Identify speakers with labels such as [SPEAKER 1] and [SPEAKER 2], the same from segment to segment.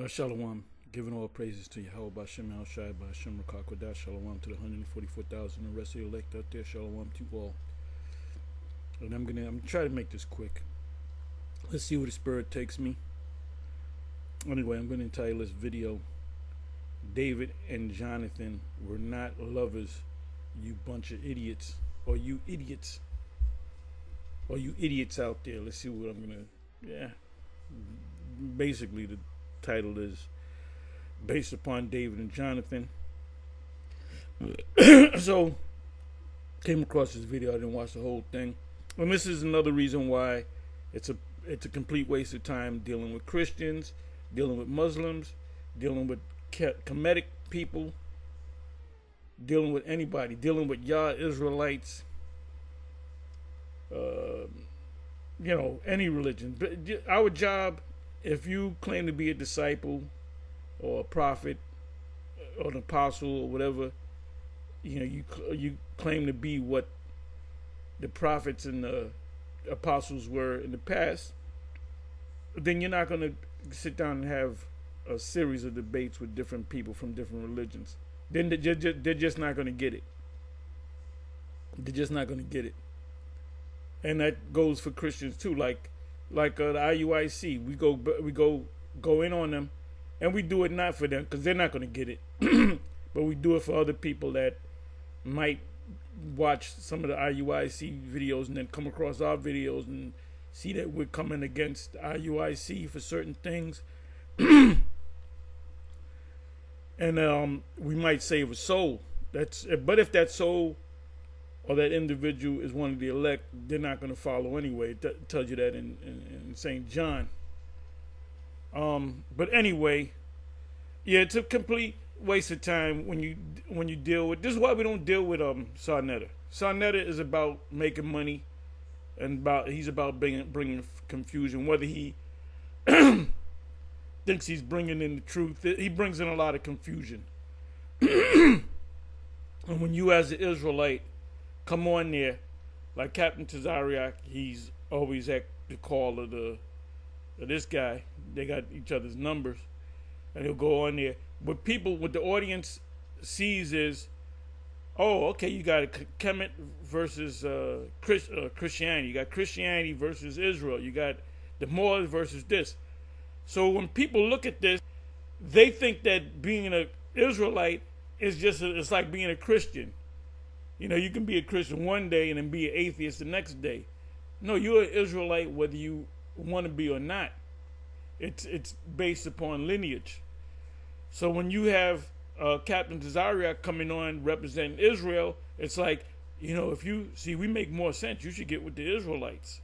[SPEAKER 1] Shalom, giving all praises to Yahweh Bashem Al Shai Bashem Rakakwadash. Shalom to the 144,000 and the rest of the elect out there. Shalom to you all. And I'm gonna try to make this quick. Let's see where the spirit takes me. Anyway, I'm gonna entitle this video, David and Jonathan were not lovers, you bunch of idiots. Or you idiots. Or you idiots out there. Let's see what I'm gonna, basically the title is based upon David and Jonathan. So came across this video. I didn't watch the whole thing, and this is another reason why it's a complete waste of time dealing with Christians, dealing with Muslims, dealing with Kemetic people, dealing with anybody, dealing with Yah Israelites, any religion. But our job, if you claim to be a disciple or a prophet or an apostle or whatever, you claim to be what the prophets and the apostles were in the past, then you're not going to sit down and have a series of debates with different people from different religions. Then they're just not going to get it. They're just not going to get it. And that goes for Christians too. Like the IUIC, we go in on them, and we do it not for them because they're not going to get it, but we do it for other people that might watch some of the IUIC videos and then come across our videos and see that we're coming against IUIC for certain things, and we might save a soul. But if that soul or that individual is one of the elect, they're not going to follow anyway. It tells you that in St. John. But anyway, it's a complete waste of time when you deal with. This is why we don't deal with Sarnetta. Sarnetta is about making money, and he's about bringing confusion. Whether he thinks he's bringing in the truth, he brings in a lot of confusion. And when you, as an Israelite, come on there, like Captain Tazariak, he's always at the call of this guy. They got each other's numbers, and he'll go on there. What the audience sees is, oh, okay, you got Kemet versus Christianity. You got Christianity versus Israel. You got the Moors versus this. So when people look at this, they think that being an Israelite is it's like being a Christian. You can be a Christian one day and then be an atheist the next day. No, you're an Israelite whether you want to be or not. It's based upon lineage. So when you have Captain Tazariak coming on representing Israel, it's like, if you see, we make more sense. You should get with the Israelites.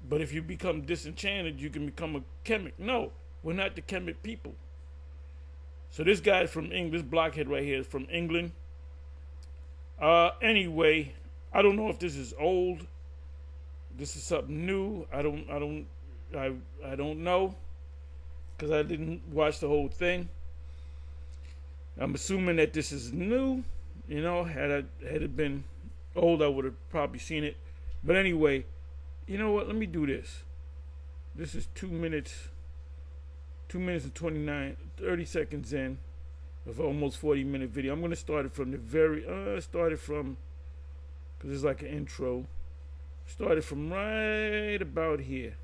[SPEAKER 1] But if you become disenchanted, you can become a Kemet. No, we're not the Kemet people. So this guy's from England. This blockhead right here is from England. Anyway, I don't know if this is old. This is something new. I don't know, because I didn't watch the whole thing. I'm assuming that this is new. Had it been old, I would have probably seen it. But anyway, you know what? Let me do this. This is 2 minutes and 30 seconds in of almost 40-minute video. I'm going to start it from the because it's like an intro. Started from right about here.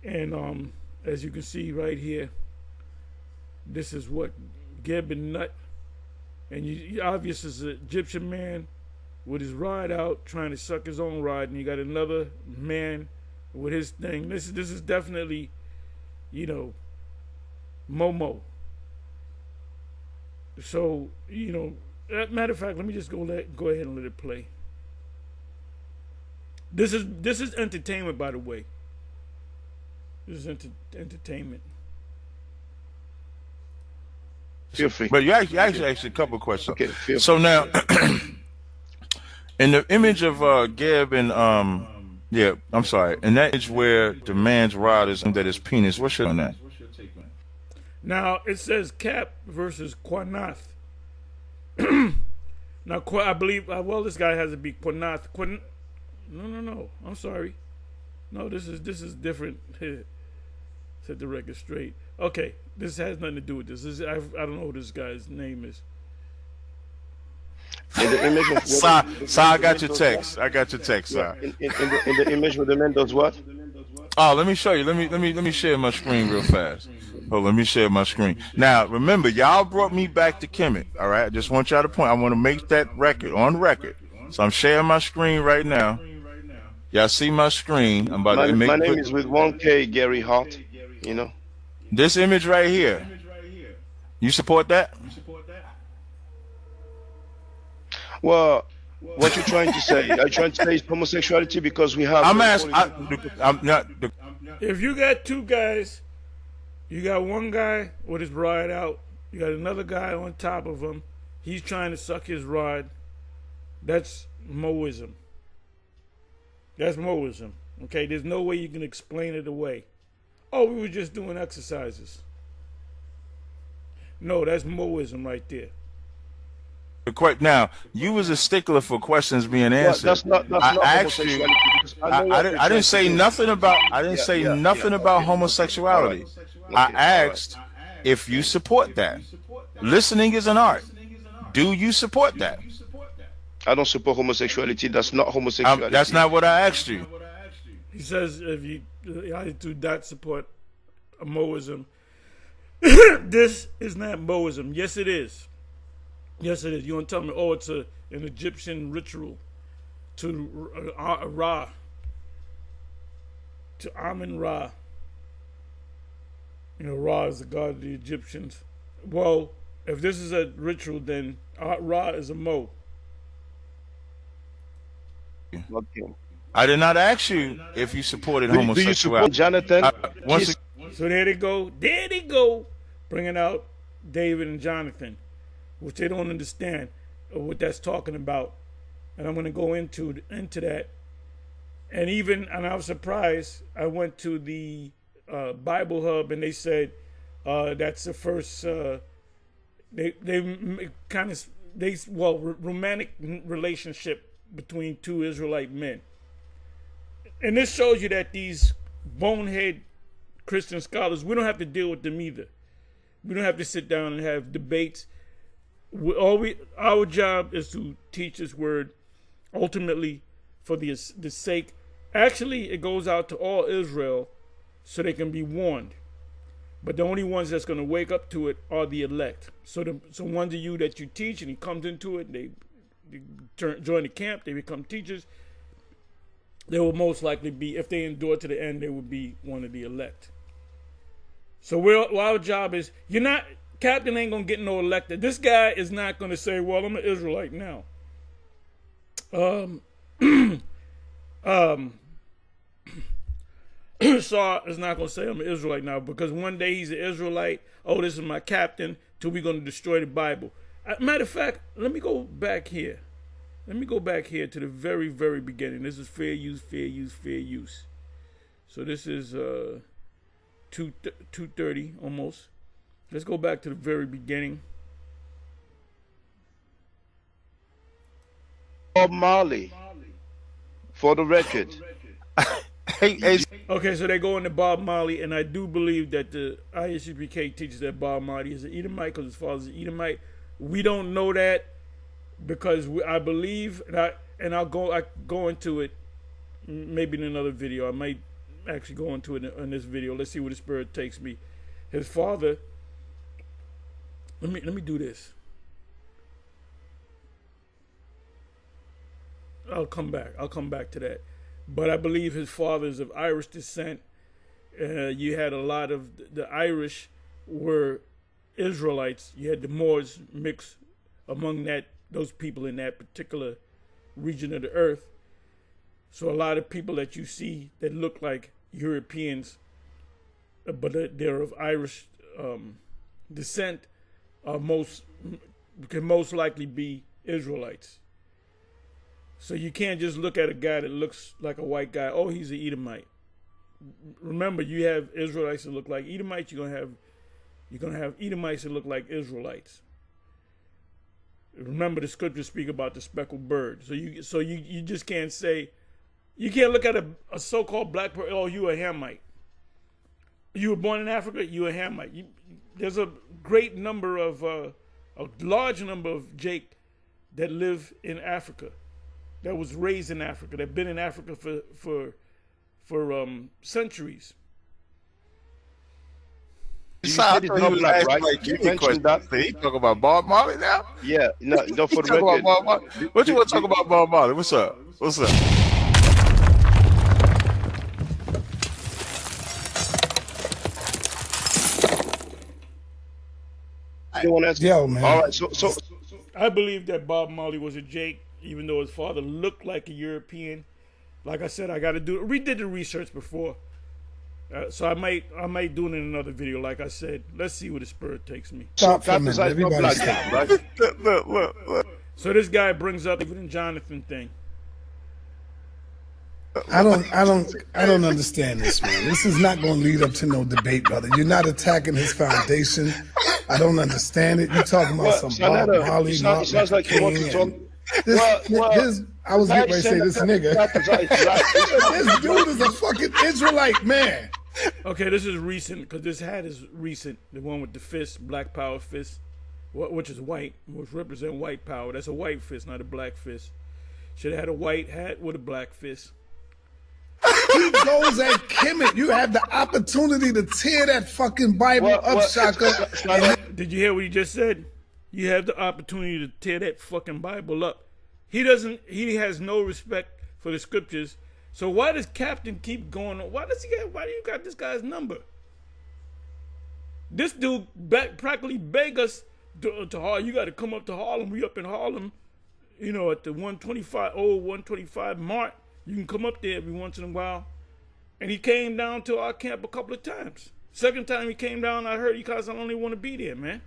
[SPEAKER 1] And as you can see right here, this is what Geb and Nut, and you obvious is an Egyptian man with his rod out trying to suck his own rod, and you got another man with his thing. This is definitely, Momo. So, matter of fact, let me just go ahead and let it play. This is entertainment, by the way. This is entertainment.
[SPEAKER 2] Feel free.
[SPEAKER 3] But you actually asked a couple of questions.
[SPEAKER 2] Okay,
[SPEAKER 3] so now, in the image of Geb and I'm sorry, in that image where the man's rod is under his penis, what's your on that?
[SPEAKER 1] Now it says Cap versus Quanath. Now I believe this guy has to be Quanath. No. I'm sorry. No, this is different. Set the record straight. Okay, this has nothing to do with this. I don't know what this guy's name is.
[SPEAKER 2] In the image of
[SPEAKER 3] Si, I got your text. I got your text, Si.
[SPEAKER 2] in the image where the man does what?
[SPEAKER 3] Oh, let me show you. Let me share my screen real fast. Oh, let me share my screen. Now, remember, y'all brought me back to Kemet. All right, I just want y'all to point. I want to make that record on record. So I'm sharing my screen right now. Y'all see my screen? I'm about to make.
[SPEAKER 2] My name is with 1K Gary Hart. You know.
[SPEAKER 3] This image right here. You support that?
[SPEAKER 2] Well, what you trying to say? Are you trying to say it's homosexuality because we have?
[SPEAKER 3] I'm asking. I'm not.
[SPEAKER 1] If you got two guys, you got one guy with his rod out. You got another guy on top of him. He's trying to suck his rod. That's Moism. That's Moism. Okay, there's no way you can explain it away. Oh, we were just doing exercises. No, that's Moism right there.
[SPEAKER 3] Now, you was a stickler for questions being answered.
[SPEAKER 2] That's not
[SPEAKER 3] I asked you. I didn't say nothing about. I didn't say nothing about homosexuality. I asked if you support that. Listening is an art. Do you support that?
[SPEAKER 2] I don't support homosexuality. That's not homosexuality.
[SPEAKER 3] That's not what I asked you.
[SPEAKER 1] He says if you I do not support Moism. This is not Moism. Yes, it is. Yes, it is. You want to tell me, oh, it's an Egyptian ritual to Ra, to Amun-Ra. You know, Ra is the god of the Egyptians. Well, if this is a ritual, then Ra is a Mo.
[SPEAKER 2] Okay.
[SPEAKER 3] I did not ask you if you supported homosexuality.
[SPEAKER 2] Do you support Jonathan?
[SPEAKER 1] So there they go. There they go. Bringing out David and Jonathan, which they don't understand what that's talking about. And I'm going to go into that. And I was surprised. I went to the Bible Hub and they said that's the first romantic relationship between two Israelite men. And this shows you that these bonehead Christian scholars, we don't have to deal with them either. We don't have to sit down and have debates. Our job is to teach this word ultimately for the sake. Actually, it goes out to all Israel so they can be warned. But the only ones that's going to wake up to it are the elect. So ones of you that you teach and he comes into it, they join the camp, they become teachers. They will most likely be, if they endure to the end, they will be one of the elect. So our job is, Captain ain't going to get no elected. This guy is not going to say, well, I'm an Israelite now. Saw is not going to say I'm an Israelite now because one day he's an Israelite. Oh, this is my captain till we're going to destroy the Bible. Matter of fact, let me go back here. Let me go back here to the very, very beginning. This is fair use, fair use, fair use. So this is 2:30 almost. Let's go back to the very beginning.
[SPEAKER 2] Bob Marley, for the record.
[SPEAKER 1] Okay, so they go into Bob Marley, and I do believe that the ISUPK teaches that Bob Marley is an Edomite because his father's an Edomite. We don't know that because I believe, and I'll go into it maybe in another video. I might actually go into it in this video. Let's see where the Spirit takes me. His father. Let me do this. I'll come back to that. But I believe his father is of Irish descent. You had a lot of the Irish were Israelites. You had the Moors mixed among those people in that particular region of the earth. So a lot of people that you see that look like Europeans, but they're of Irish descent, can most likely be Israelites. So you can't just look at a guy that looks like a white guy. Oh, he's an Edomite. Remember, you have Israelites that look like Edomites. You're gonna have Edomites that look like Israelites. Remember, the scriptures speak about the speckled bird. So you just can't say, you can't look at a so-called black person. Oh, you a Hamite. You were born in Africa. You a Hamite. There's a great number of a large number of Jake that live in Africa, that was raised in Africa, that been in Africa for centuries.
[SPEAKER 2] You said it's not black, right?
[SPEAKER 3] Like,
[SPEAKER 2] You mentioned that.
[SPEAKER 3] He talk about Bob Marley now?
[SPEAKER 2] Yeah, no, for the
[SPEAKER 3] Talk about
[SPEAKER 2] record.
[SPEAKER 3] Bob Marley? What you want to talk about Bob Marley? What's up? What's up?
[SPEAKER 2] You want to answer?
[SPEAKER 4] Yo, man.
[SPEAKER 2] All right, so
[SPEAKER 1] I believe that Bob Marley was a Jake, even though his father looked like a European. Like I said, I got to do. We did the research before, so I might do it in another video. Like I said, let's see where the spirit takes me.
[SPEAKER 4] Stop for a
[SPEAKER 2] Captain
[SPEAKER 4] minute.
[SPEAKER 2] Zai's not
[SPEAKER 4] Everybody
[SPEAKER 2] black,
[SPEAKER 4] stop.
[SPEAKER 2] right?
[SPEAKER 3] Look.
[SPEAKER 1] So this guy brings up even the Jonathan thing.
[SPEAKER 4] I don't understand this, man. This is not going to lead up to no debate, brother. You're not attacking his foundation. I don't understand it. You're talking about some Bob Marley,
[SPEAKER 2] it sounds
[SPEAKER 4] Martin
[SPEAKER 2] like you want to talk.
[SPEAKER 4] I was getting ready to say this nigga.
[SPEAKER 2] Captain Zai is right.
[SPEAKER 4] This dude is a fucking Israelite, man.
[SPEAKER 1] Okay, this is recent because this hat is recent. The one with the fist, Black Power fist, which is white, which represent white power. That's a white fist, not a black fist. Should have had a white hat with a black fist.
[SPEAKER 4] He goes at Kemet. You have the opportunity to tear that fucking Bible up, Shaka.
[SPEAKER 1] Did you hear what he just said? You have the opportunity to tear that fucking Bible up. He has no respect for the scriptures. So why does Captain keep going on? Why do you got this guy's number? This dude practically beg us to Harlem. You got to come up to Harlem. We up in Harlem, you know, at the 125 mark. You can come up there every once in a while. And he came down to our camp a couple of times. Second time he came down, I heard he cause I don't even want to be there, man.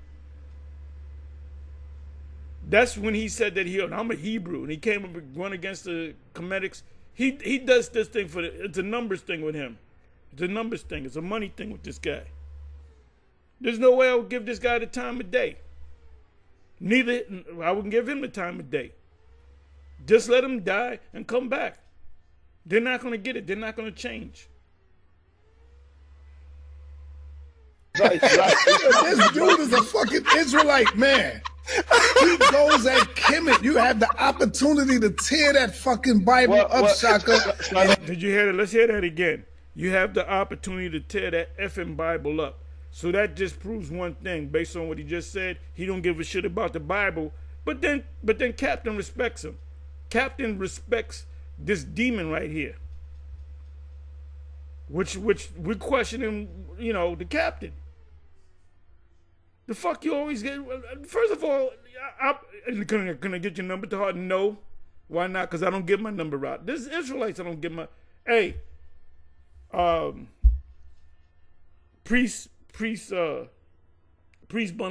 [SPEAKER 1] That's when he said that I'm a Hebrew, and he came up and run against the Comedics. He does this thing it's a numbers thing with him. It's a numbers thing. It's a money thing with this guy. There's no way I would give this guy the time of day. Neither I wouldn't give him the time of day. Just let him die and come back. They're not going to get it. They're not going to change.
[SPEAKER 4] This dude is a fucking Israelite, man. He goes at Kemet. You have the opportunity to tear that fucking Bible up, Shaka.
[SPEAKER 1] Did you hear that? Let's hear that again. You have the opportunity to tear that effing Bible up. So that just proves one thing. Based on what he just said, he don't give a shit about the Bible. But then Captain respects him. Captain respects this demon right here. Which we're questioning, you know, the captain. The fuck you always get? First of all, can I get your number to her? No. Why not? Because I don't give my number out. This is Israelites. I don't give my. Hey, Priest Bun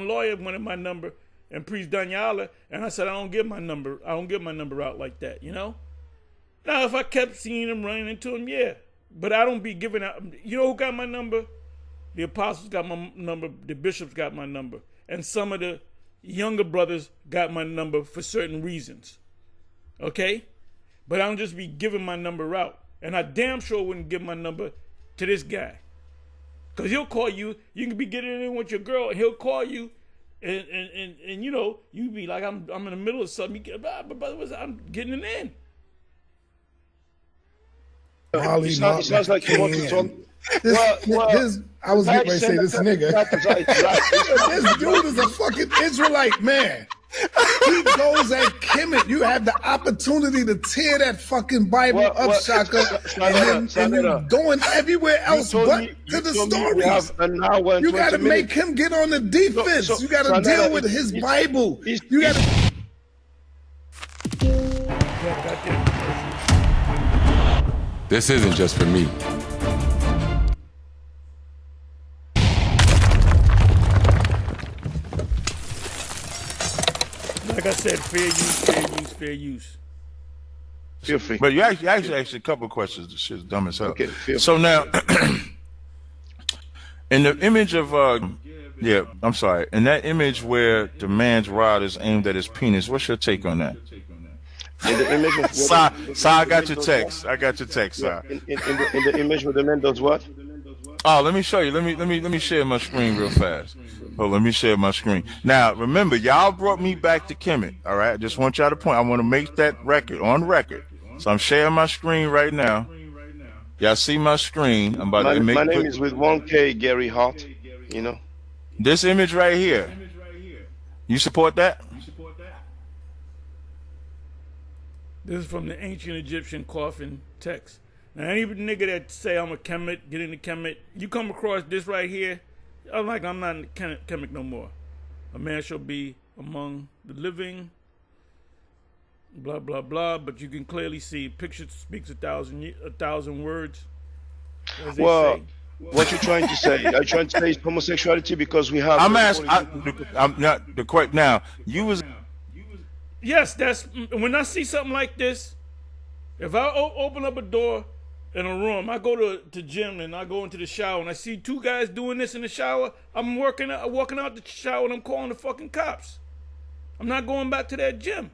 [SPEAKER 1] Lawyer wanted my number, and Priest Daniela, and I said I don't give my number. I don't give my number out like that. You know. Now, if I kept seeing him running into him, yeah. But I don't be giving out. You know who got my number? The apostles got my number. The bishops got my number. And some of the younger brothers got my number for certain reasons. Okay? But I don't just be giving my number out. And I damn sure wouldn't give my number to this guy. Because he'll call you. You can be getting in with your girl, and he'll call you. And you know, you be like, I'm in the middle of something. I'm getting it in.
[SPEAKER 2] It sounds like you want to talk.
[SPEAKER 4] I was getting ready to say this nigga. This dude is a fucking Israelite, man. He goes at Kemet. You have the opportunity to tear that fucking Bible up, Shaka, and you're going everywhere else but to the stories. You got to make him get on the defense. You got to deal with his Bible. You got to.
[SPEAKER 5] This isn't just for me.
[SPEAKER 1] Like I said, fair use.
[SPEAKER 2] Feel free.
[SPEAKER 3] But you actually asked a couple of questions. This shit's dumb as hell.
[SPEAKER 2] Okay,
[SPEAKER 3] so now, in the image of, I'm sorry. In that image where the man's rod is aimed at his penis, what's your take on that?
[SPEAKER 2] In the image of
[SPEAKER 3] I got your text. I got your text,
[SPEAKER 2] in the image where the man does what?
[SPEAKER 3] Oh, let me show you. Let me share my screen real fast. Oh, let me share my screen. Now, remember, y'all brought me back to Kemet. All right, I just want y'all to point. I want to make that record on record. So I'm sharing my screen right now. Y'all see my screen? I'm about to make.
[SPEAKER 2] My name is with 1K Gary Hart. You know.
[SPEAKER 3] This image right here. You support that?
[SPEAKER 1] This is from the ancient Egyptian coffin text. Now, any nigga that say I'm a Kemet, get into Kemet, you come across this right here, I'm like, I'm not in Kemet no more. A man shall be among the living, blah, blah, blah. But you can clearly see, picture speaks a thousand words.
[SPEAKER 2] Well, what you're trying to say? Are you trying to say it's homosexuality because we have...
[SPEAKER 3] I'm asking, I'm not the question. Now, you was...
[SPEAKER 1] Yes, that's... When I see something like this, if I open up a door in a room, I go to gym and I go into the shower and I see two guys doing this in the shower, I'm walking out the shower and I'm calling the fucking cops. I'm not going back to that gym.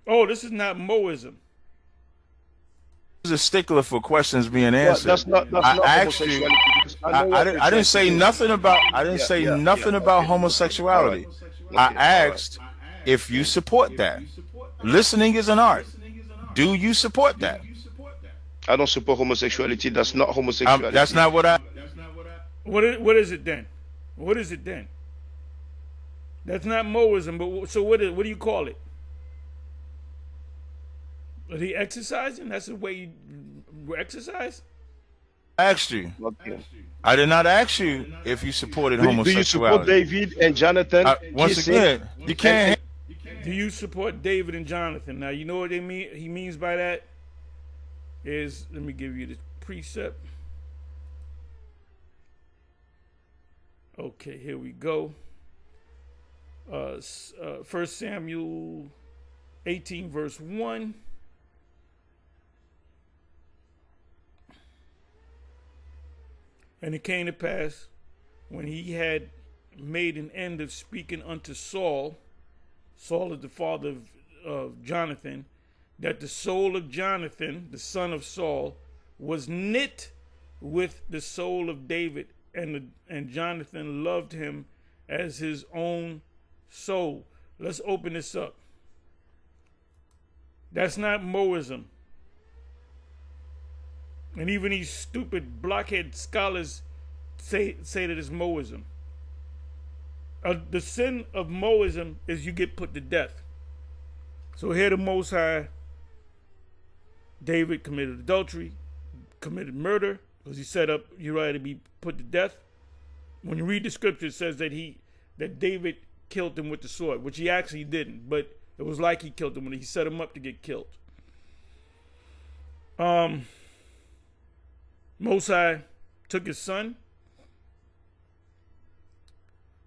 [SPEAKER 1] Oh, this is not Moism.
[SPEAKER 3] This is a stickler for questions being answered.
[SPEAKER 2] That's not
[SPEAKER 3] I asked you. I didn't say nothing about. I didn't say nothing about homosexuality. I asked if you support that. Listening is an art. Do you support that?
[SPEAKER 2] I don't support homosexuality. That's not homosexuality.
[SPEAKER 3] That's not what I.
[SPEAKER 1] What is it then? What is it then? That's not Moism, but so what do you call it? Are they exercising? That's the way you exercise?
[SPEAKER 3] I asked you.
[SPEAKER 2] Okay.
[SPEAKER 3] I did not ask you if you supported homosexuality.
[SPEAKER 2] Do you support David and Jonathan?
[SPEAKER 3] Once again, you can't.
[SPEAKER 1] Do you support David and Jonathan? Now, you know what they mean. He means by that is, let me give you the precept. Okay, here we go. 1 Samuel 18, verse 1. And it came to pass, when he had made an end of speaking unto Saul, Saul is the father of Jonathan, that the soul of Jonathan, the son of Saul, was knit with the soul of David, and Jonathan loved him as his own soul. Let's open this up. That's not Moism. And even these stupid blockhead scholars say that it's Moism. The sin of Moism is you get put to death. So here the Most High, David committed adultery, committed murder, because he set up Uriah to be put to death. When you read the scripture, it says that David killed him with the sword, which he actually didn't, but it was like he killed him when he set him up to get killed. Most High took his son,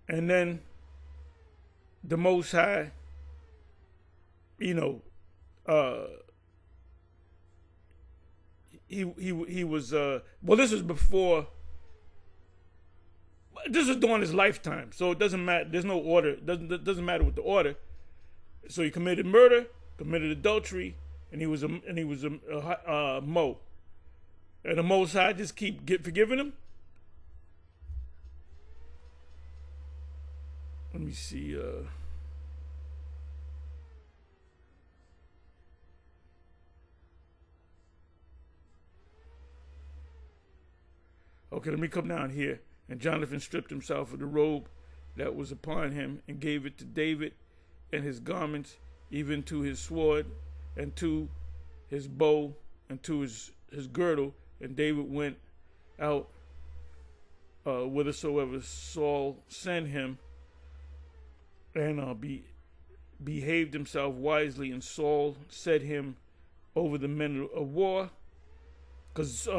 [SPEAKER 1] and then the Most High, he was well, this was before. This was during his lifetime, so it doesn't matter. There's no order. It doesn't matter with the order. So he committed murder, committed adultery, and he was a Mo. And the Most High just keep forgiving him. Let me see. Okay, let me come down here. And Jonathan stripped himself of the robe that was upon him and gave it to David and his garments, even to his sword and to his bow and to his girdle. And David went out whithersoever Saul sent him, and behaved himself wisely. And Saul set him over the men of war, because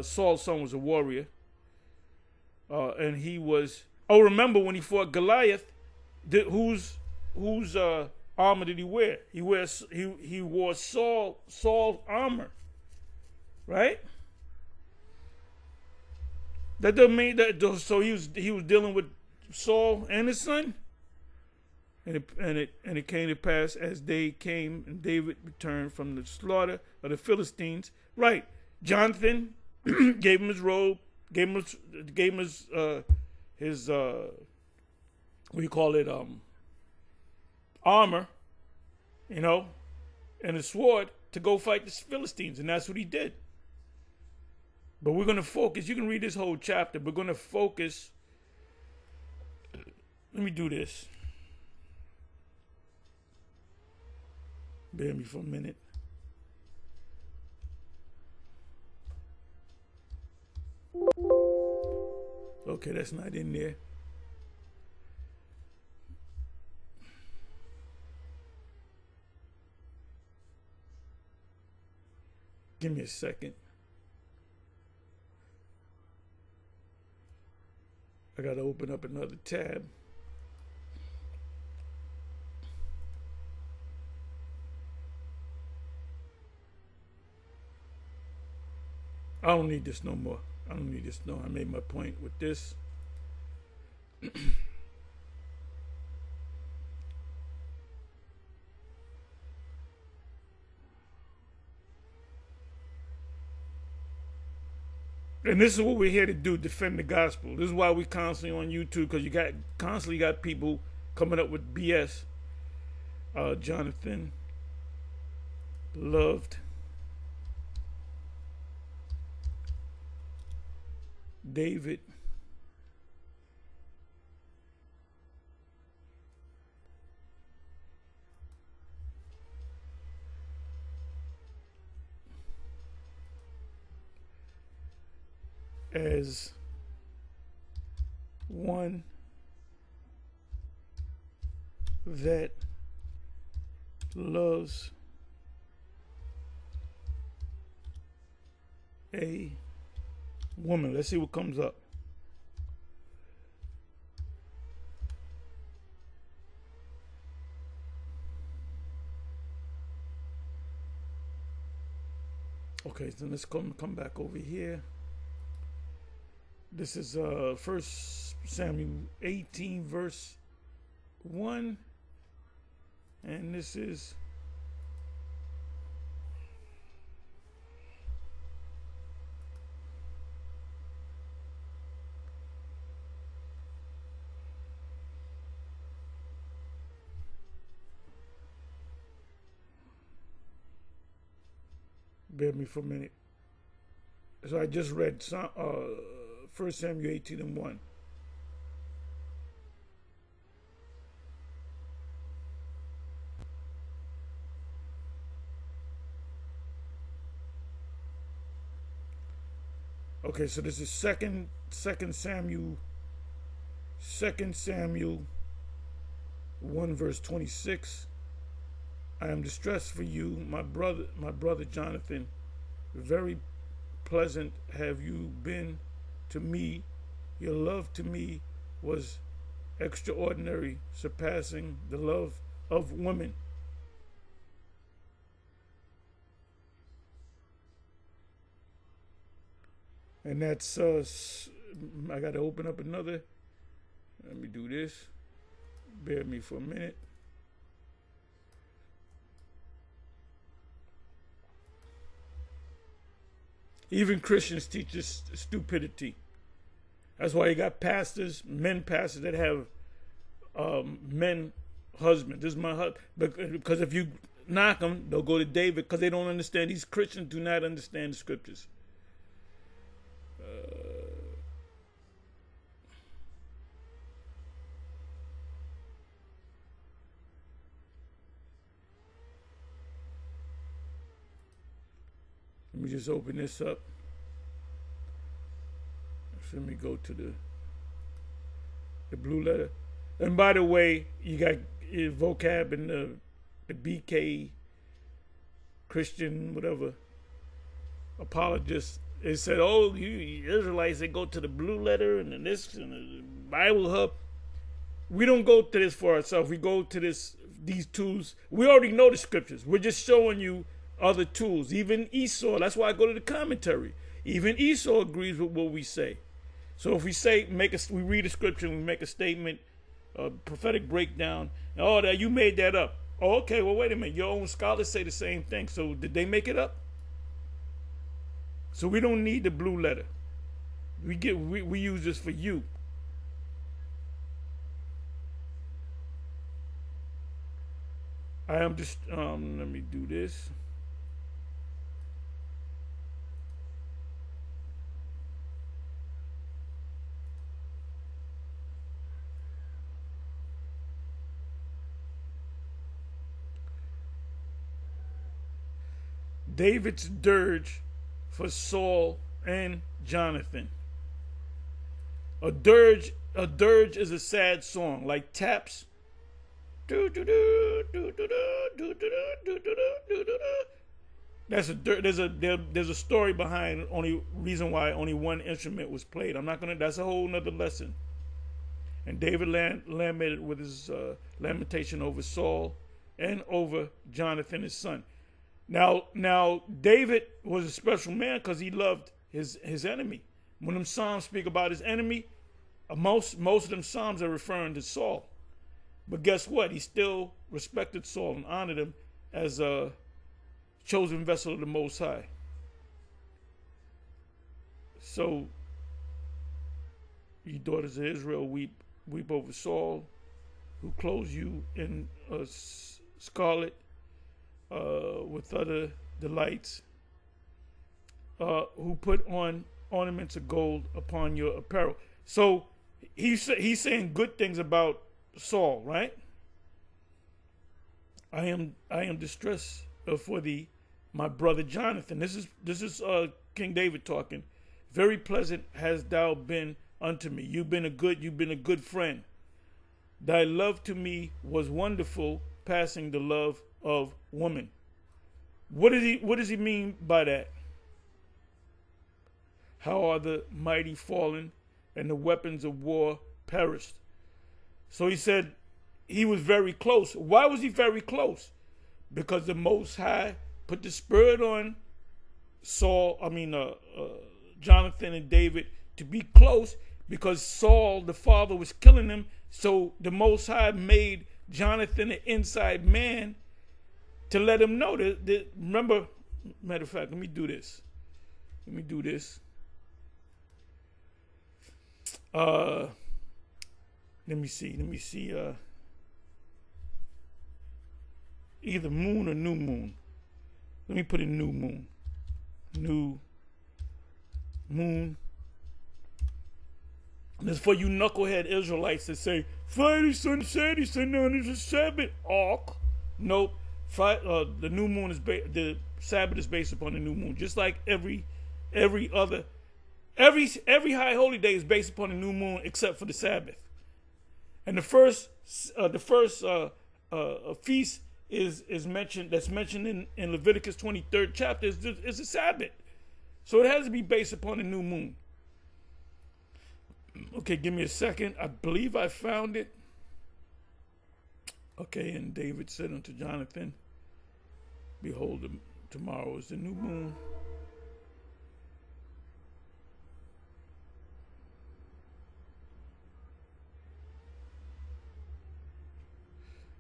[SPEAKER 1] Saul's son was a warrior, and he was. Oh, remember when he fought Goliath? Whose armor did he wear? He wore Saul's armor, right? That doesn't mean that. So he was dealing with Saul and his son, and it came to pass as they came, and David returned from the slaughter of the Philistines. Right, Jonathan gave him his robe, gave him his what do you call it, armor, you know, and a sword to go fight the Philistines, and that's what he did. But we're going to focus. You can read this whole chapter. We're going to focus. Let me do this. Bear with me for a minute. Okay, that's not in there. Give me a second. I got to open up another tab. I don't need this no more. I don't need this no. I made my point with this. And this is what we're here to do, defend the gospel. This is why we constantly on YouTube, because you constantly got people coming up with BS. Jonathan loved David. As one that loves a woman. Let's see what comes up. Okay, so let's come back over here. This is 1 Samuel 18 verse 1, and this is bear with me for a minute. So I just read 1 Samuel 18 and 1. Okay, so this is second Samuel 1 verse 26. I am distressed for you, my brother Jonathan. Very pleasant have you been to me. Your love to me was extraordinary, surpassing the love of women. And that's I got to open up another. Let me do this. Bear with me for a minute. Even Christians teach this stupidity. That's why you got pastors, men pastors that have men husbands. This is my husband. Because if you knock them, they'll go to David because they don't understand. These Christians do not understand the scriptures. Let me just open this up. So let me go to the blue letter. And by the way, you got vocab in the BK Christian, whatever, apologists. It said, oh, you Israelites, they go to the blue letter and then this and the Bible Hub. We don't go to this for ourselves. We go to these tools. We already know the scriptures. We're just showing you other tools. Even Esau, that's why I go to the commentary. Even Esau agrees with what we say. So if we say, we read a scripture and we make a statement, a prophetic breakdown, and oh, that you made that up. Oh, okay, well, wait a minute. Your own scholars say the same thing. So did they make it up? So we don't need the blue letter. We use this for you. I am just let me do this. David's dirge for Saul and Jonathan. A dirge is a sad song, like taps. That's there's a story behind only reason why only one instrument was played. That's a whole nother lesson. And David lamented with his lamentation over Saul and over Jonathan, his son. Now David was a special man because he loved his enemy. When them Psalms speak about his enemy, most of them Psalms are referring to Saul. But guess what? He still respected Saul and honored him as a chosen vessel of the Most High. So, ye daughters of Israel, weep over Saul, who clothes you in scarlet with other delights, who put on ornaments of gold upon your apparel. So he's saying good things about Saul, right? I am distressed for thee, my brother Jonathan. This is King David talking. Very pleasant hast thou been unto me. You've been a good friend. Thy love to me was wonderful, passing the love of woman. What does he mean by that? How are the mighty fallen and the weapons of war perished? So he said he was very close. Why was he very close? Because the Most High put the spirit on Jonathan and David to be close, because Saul, the father, was killing them. So the Most High made Jonathan an inside man to let him know that remember, matter of fact, let me do this. Let me see. Either moon or new moon. Let me put in new moon. New moon. This is for you knucklehead Israelites that say Friday, Sunday, Saturday, Sunday, it's a Sabbath. Ark. Nope. The new moon is the Sabbath is based upon the new moon, just like every high holy day is based upon the new moon, except for the Sabbath. And the first feast is mentioned, that's mentioned in Leviticus 23rd chapter, is a Sabbath. So it has to be based upon the new moon. Okay, give me a second. I believe I found it. Okay, and David said unto Jonathan, behold, tomorrow is the new moon.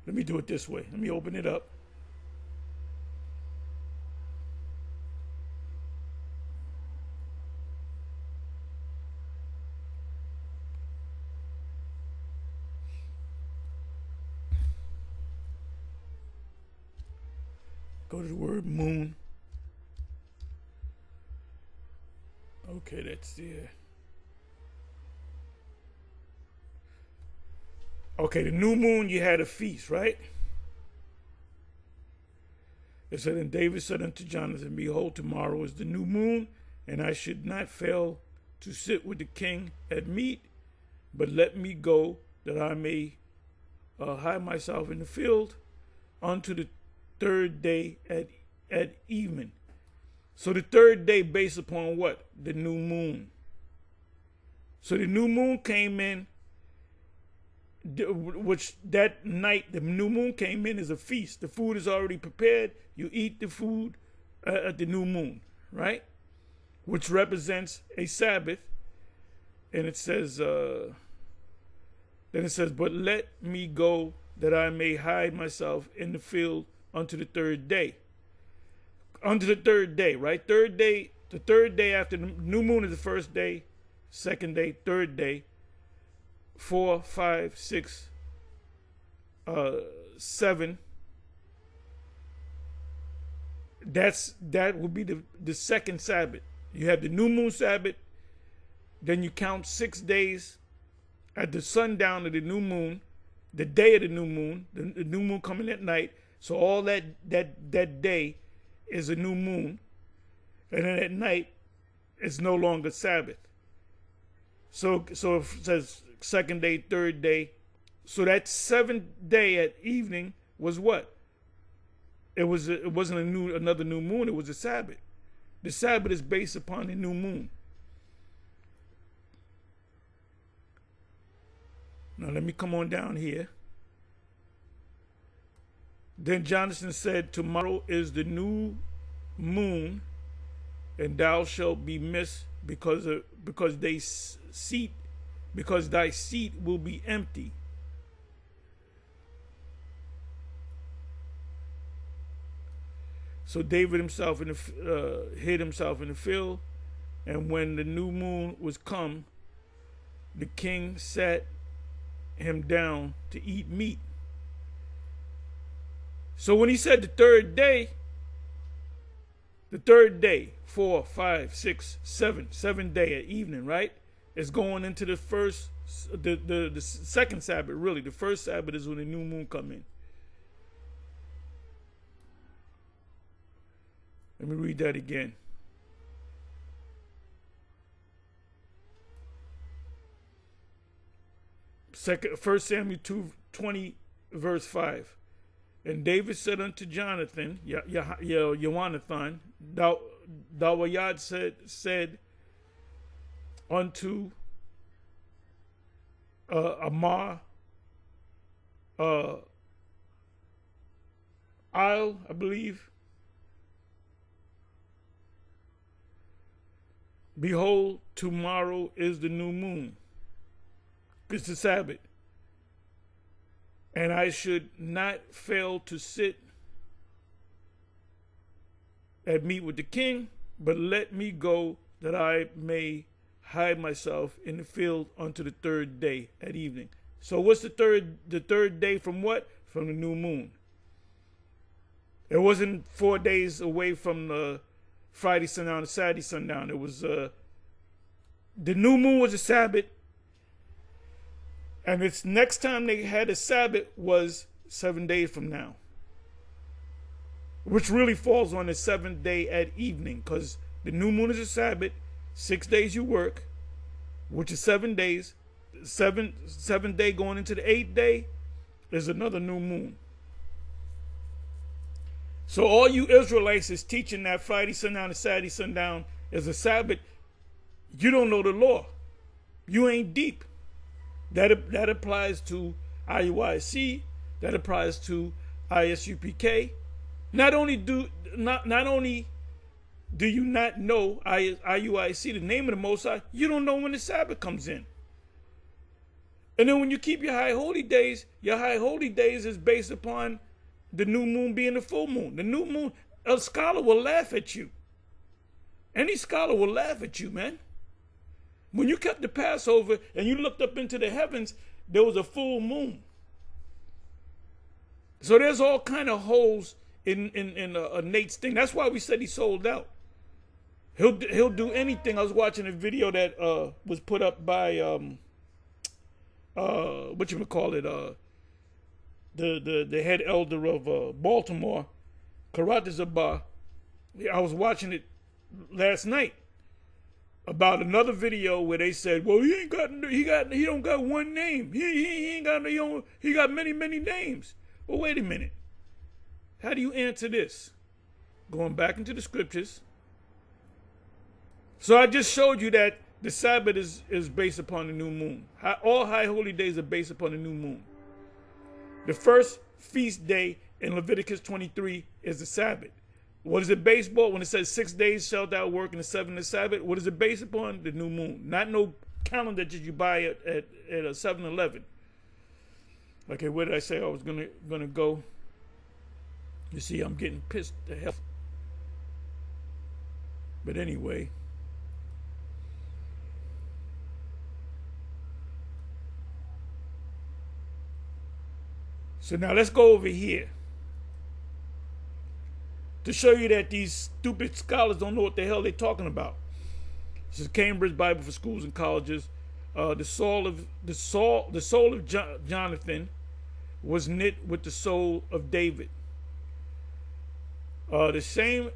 [SPEAKER 1] Let me do it this way. Let me open it up. Go to the word moon. Okay, that's there. Okay, the new moon, you had a feast, right? It said, and David said unto Jonathan, behold, tomorrow is the new moon, and I should not fail to sit with the king at meat, but let me go that I may hide myself in the field unto the third day at evening. So the third day based upon what? The new moon. So the new moon came in, which that night the new moon came in as a feast. The food is already prepared. You eat the food at the new moon, right? Which represents a Sabbath. And it says, then it says, but let me go that I may hide myself in the field unto the third day. Unto the third day, right? Third day The third day after the new moon is the first day, second day, third day, 4, 5, 6, 7. That would be the second Sabbath. You have the new moon Sabbath, then you count 6 days at the sundown of the new moon, the day of the new moon coming at night. So all that day is a new moon, and then at night it's no longer Sabbath. So it says second day, third day. So that 7th day at evening was what? It wasn't another new moon. It was a Sabbath. The Sabbath is based upon the new moon. Now let me come on down here. Then Jonathan said, tomorrow is the new moon, and thou shalt be missed because thy seat will be empty. So David himself hid himself in the field, and when the new moon was come, the king sat him down to eat meat. So when he said the third day, 4, 5, 6, 7, 7th day at evening, right? It's going into the second Sabbath, really. The first Sabbath is when the new moon come in. Let me read that again. 1 Samuel 2:20, verse 5. And David said unto Jonathan, Jonathan, Dawayad said unto Amar, I believe, behold, tomorrow is the new moon. It's the Sabbath. And I should not fail to sit at meat with the king, but let me go that I may hide myself in the field unto the third day at evening. So what's the third day from what? From the new moon. It wasn't 4 days away from the Friday sundown to Saturday sundown. It was the new moon was a Sabbath, and it's next time they had a Sabbath was 7 days from now, which really falls on the 7th day at evening, because the new moon is a Sabbath. 6 days you work, which is 7 days. Seventh day going into the 8th day is another new moon. So all you Israelites is teaching that Friday sundown to Saturday sundown is a Sabbath. You don't know the law. You ain't deep. That applies to IUIC. That applies to ISUPK. Not only do you not know IUIC, the name of the Most High, you don't know when the Sabbath comes in. And then when you keep your high holy days is based upon the new moon being the full moon. The new moon, a scholar will laugh at you. Any scholar will laugh at you, man. When you kept the Passover and you looked up into the heavens, there was a full moon. So there's all kind of holes in Nate's thing. That's why we said he sold out. He'll do anything. I was watching a video that was put up by the head elder of Baltimore, Karat Zabah. I was watching it last night about another video where they said, well, he don't got one name. He got many names. Well, wait a minute. How do you answer this? Going back into the scriptures. So I just showed you that the Sabbath is based upon the new moon. All high holy days are based upon the new moon. The first feast day in Leviticus 23 is the Sabbath. What is it based upon? When it says 6 days shalt thou work and the 7th is Sabbath, what is it based upon? The new moon. Not no calendar that you buy at a 7-Eleven. Okay, where did I say I was gonna go? You see, I'm getting pissed to hell. But anyway. So now let's go over here to show you that these stupid scholars don't know what the hell they're talking about. This is Cambridge Bible for Schools and Colleges. The soul of Jonathan was knit with the soul of David. The same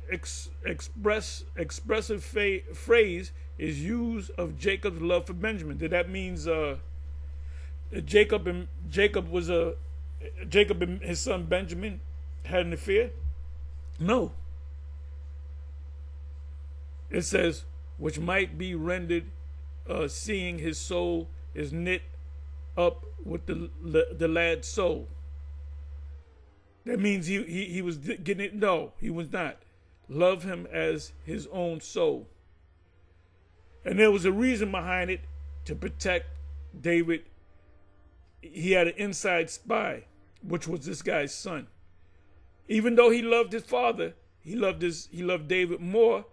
[SPEAKER 1] expressive phrase is used of Jacob's love for Benjamin. Did that means Jacob and his son Benjamin had an affair? No. It says, which might be rendered, seeing his soul is knit up with the lad's soul. That means he was getting it. No, he was not. Love him as his own soul. And there was a reason behind it, to protect David. He had an inside spy, which was this guy's son. Even though he loved his father, he loved David more.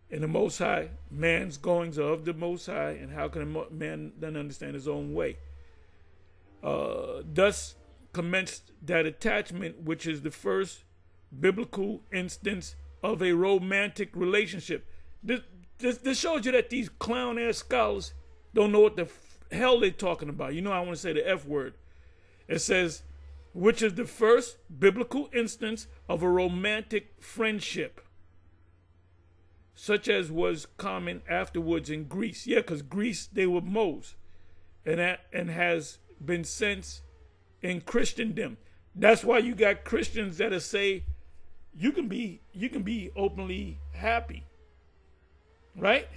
[SPEAKER 1] And the Most High, man's goings are of the Most High, and how can a man then understand his own way? Thus commenced that attachment, which is the first biblical instance of a romantic relationship. This shows you that these clown-ass scholars don't know what the hell they're talking about. You know, I want to say the F word. It says, which is the first biblical instance of a romantic friendship, such as was common afterwards in Greece. Yeah, because Greece, they were Moors, and has been since in Christendom. That's why you got Christians that say you can be openly happy, right?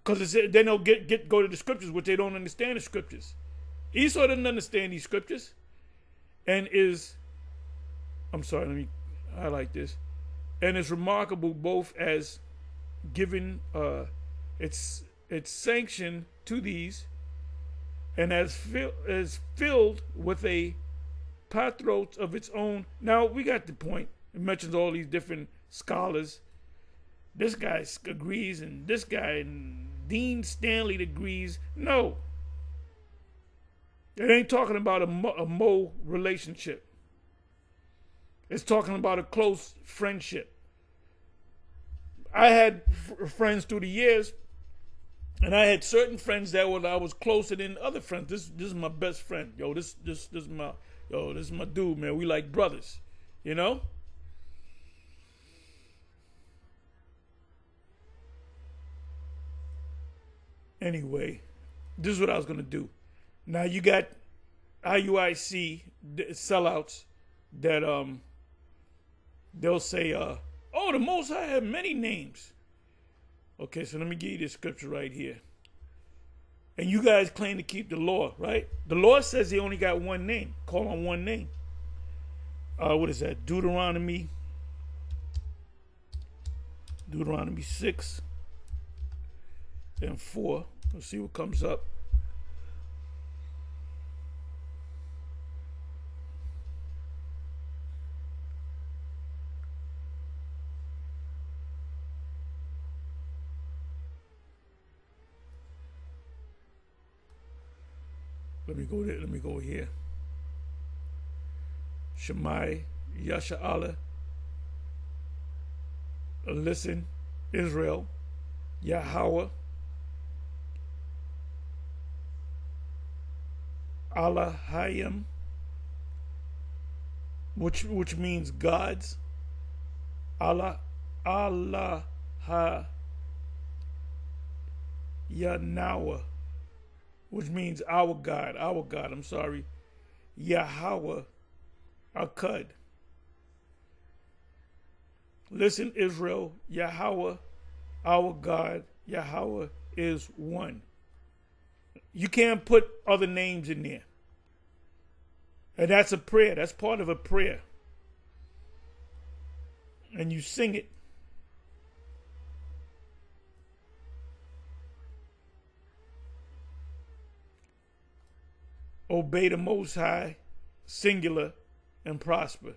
[SPEAKER 1] Because they don't go to the scriptures, which they don't understand the scriptures. Esau didn't understand these scriptures, and I'm sorry, let me highlight this. And it's remarkable both as giving its sanction to these, and as filled with a pathos of its own. Now we got the point. It mentions all these different scholars. This guy agrees, and this guy, and Dean Stanley agrees. No, it ain't talking about a Mo relationship. It's talking about a close friendship. I had friends through the years, and I had certain friends that I was closer than other friends. This is my best friend. This is my dude, man. We like brothers, you know? Anyway, this is what I was gonna do. Now you got IUIC sellouts that they'll say, oh, the Most High have many names. Okay, so let me give you this scripture right here. And you guys claim to keep the law, right? The law says he only got one name. Call on one name. What is that? Deuteronomy 6 and 4. Let's see what comes up. Let me go there. Let me go here. Shemai, Yasha'Allah. Listen, Israel, Yahweh, Allahayim, which means gods. Allah Yahweh, which means our God, I'm sorry. Yahweh Akkad. Listen, Israel, Yahweh, our God, Yahweh is one. You can't put other names in there. And that's a prayer. That's part of a prayer. And you sing it. Obey the Most High, singular, and prosper.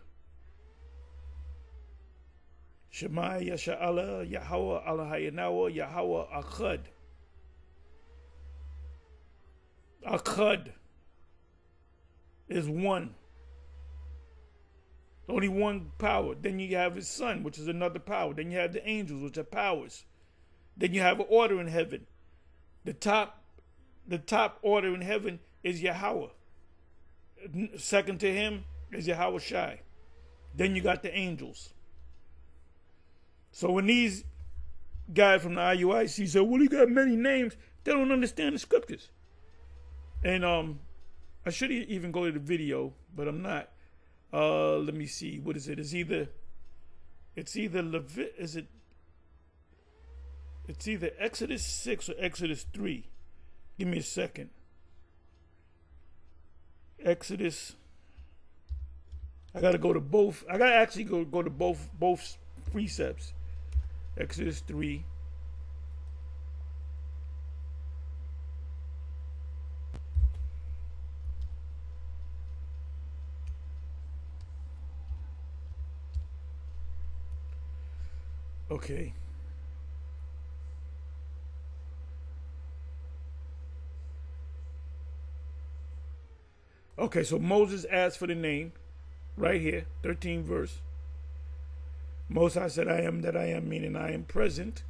[SPEAKER 1] Shema Yasha'Allah, Yahweh Allahayanawa, Yahweh Echad. Echad is one. Only one power. Then you have his son, which is another power. Then you have the angels, which are powers. Then you have an order in heaven. The top order in heaven is Yahweh. Second to him is Yahweh Shai. Then you got the angels. So when these guys from the IUIC say, well, he got many names, they don't understand the scriptures. And I should even go to the video, but I'm not. Let me see. What is it? It's either it's either Exodus 6 or Exodus 3. Give me a second. Exodus. I gotta go to both. I gotta actually go to both precepts. Exodus 3. Okay. Okay, so Moses asked for the name right here, 13th verse. Moses said, I am that I am, meaning I am present.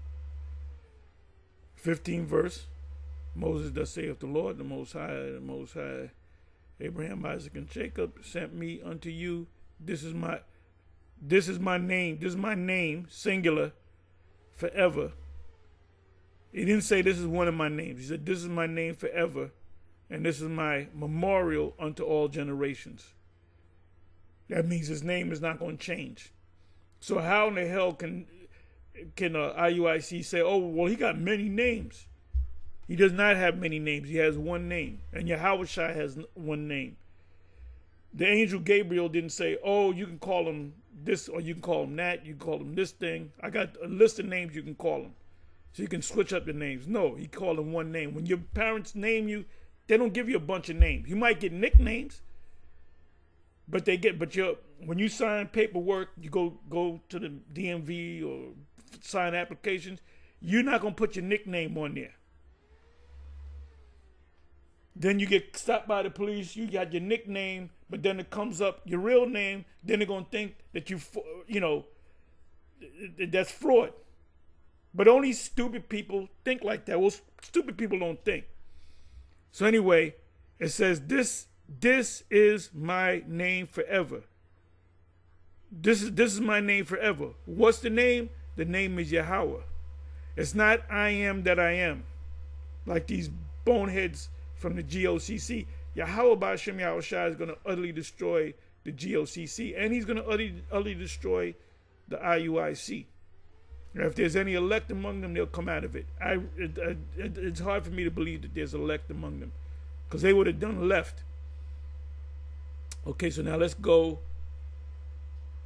[SPEAKER 1] 15th verse. Moses thus saith the Lord, the Most High, Abraham, Isaac, and Jacob sent me unto you. This is my name. This is my name, singular, forever. He didn't say this is one of my names. He said this is my name forever, and this is my memorial unto all generations. That means his name is not going to change. So how in the hell can IUIC say, oh, well, he got many names? He does not have many names. He has one name, and Yahweh Shai has one name. The angel Gabriel didn't say, oh, you can call him this or you can call him that. You can call him this thing. I got a list of names you can call him. So you can switch up the names. No, he called him one name. When your parents name you, they don't give you a bunch of names. You might get nicknames, but when you sign paperwork, you go to the DMV or sign applications, you're not going to put your nickname on there. Then you get stopped by the police, you got your nickname, but then it comes up your real name, then they're going to think that that's fraud. But only stupid people think like that. Well, stupid people don't think. So anyway, it says, this is my name forever. This is my name forever. What's the name? The name is Yahweh. It's not I am that I am, like these boneheads from the GOCC. Yahweh Ba'ashem Yahweh Shai is going to utterly destroy the GOCC, and he's going to utterly destroy the IUIC. And if there's any elect among them, they'll come out of it. It's hard for me to believe that there's elect among them, because they would have done left. Okay, so now let's go.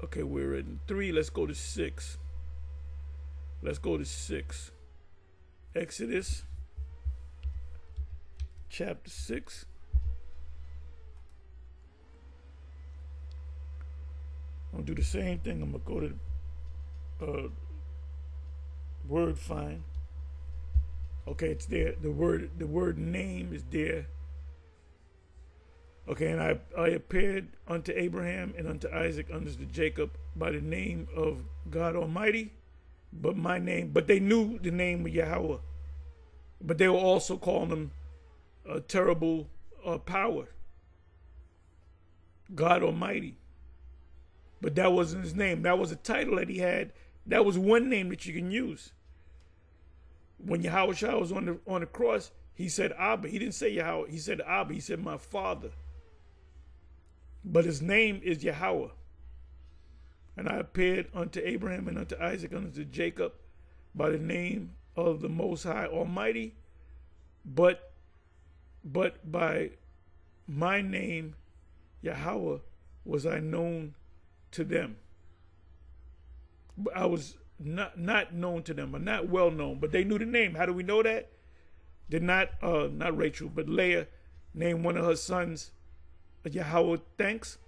[SPEAKER 1] Okay, we're in 3. Let's go to 6. Let's go to 6. Exodus chapter 6. I'm going to do the same thing. I'm going to go to word find. Okay, it's there. The word name is there. Okay, and I appeared unto Abraham and unto Isaac, unto Jacob, by the name of God Almighty, but they knew the name of Yahweh, but they were also calling him a terrible power, God Almighty. But that wasn't his name. That was a title that he had. That was one name that you can use. When Yahweh Shai was on the cross, he said Abba. He didn't say Yahweh. He said Abba. He said my father. But his name is Yahweh. And I appeared unto Abraham and unto Isaac and unto Jacob by the name of the Most High Almighty, but by my name Yahweh was I known to them. I was not known to them, or not well known, but they knew the name. How do we know that? Did not Rachel, but Leah named one of her sons Yahweh thanks.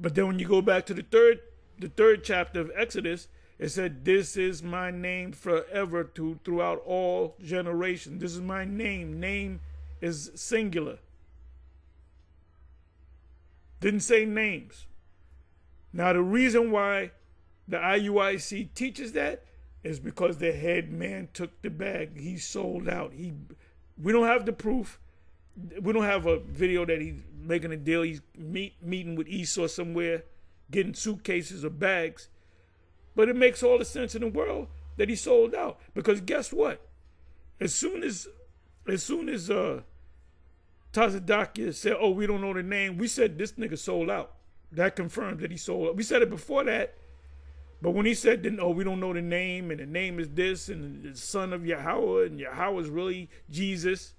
[SPEAKER 1] But then when you go back to the third chapter of Exodus, it said, "This is my name forever throughout all generations." This is my name. Name is singular. Didn't say names. Now the reason why the IUIC teaches that is because the head man took the bag. He sold out. We don't have the proof. We don't have a video that he's making a deal. He's meeting with Esau somewhere, getting suitcases or bags. But it makes all the sense in the world that he sold out. Because guess what? As soon as Tazadakia said, "Oh, we don't know the name," we said this nigga sold out. That confirmed that he sold out. We said it before that. But when he said, "Oh, we don't know the name, and the name is this, and the son of Yahweh, and Yahweh is really Jesus,"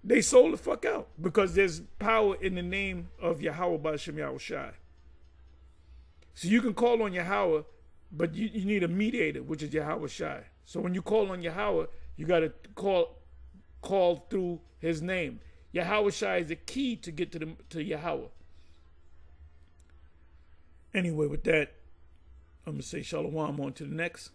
[SPEAKER 1] they sold the fuck out. Because there's power in the name of Yahweh by Shem Yahweh Shai. So you can call on Yahweh, but you need a mediator, which is Yahweh Shai. So when you call on Yahweh, you got to call through his name. Yahweh Shai is the key to get to Yahweh. Anyway, with that, I'm going to say shalom on to the next.